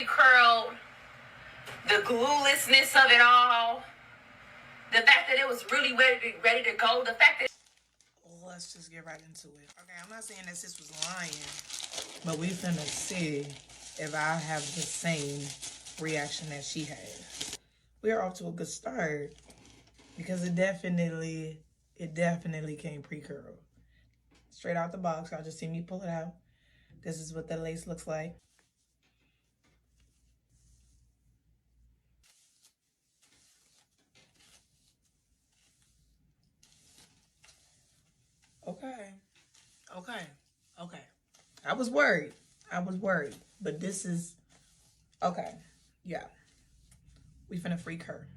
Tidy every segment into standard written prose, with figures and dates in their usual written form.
Curled, the gluelessness of it all, the fact that it was really ready to go, the fact that... Let's just get right into it. Okay, I'm not saying that sis was lying, but we finna see if I have the same reaction that she had. We are off to a good start because it definitely came pre-curl. Straight out the box. Y'all just see me pull it out. This is what the lace looks like. Okay. I was worried. But this is... Okay. Yeah. We finna freak her.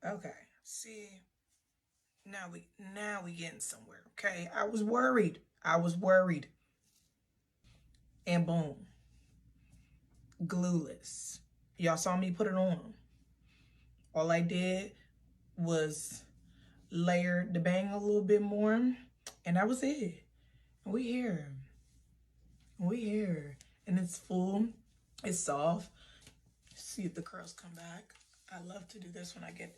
Okay. See, now we getting somewhere. Okay. I was worried. And boom. Glueless. Y'all saw me put it on. All I did was layer the bang a little bit more, and that was it. We here. And it's full. It's soft. See if the curls come back. I love to do this when I get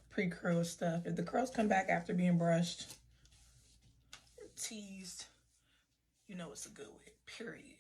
pre-curl stuff. If the curls come back after being brushed or teased, you know it's a good way. Period.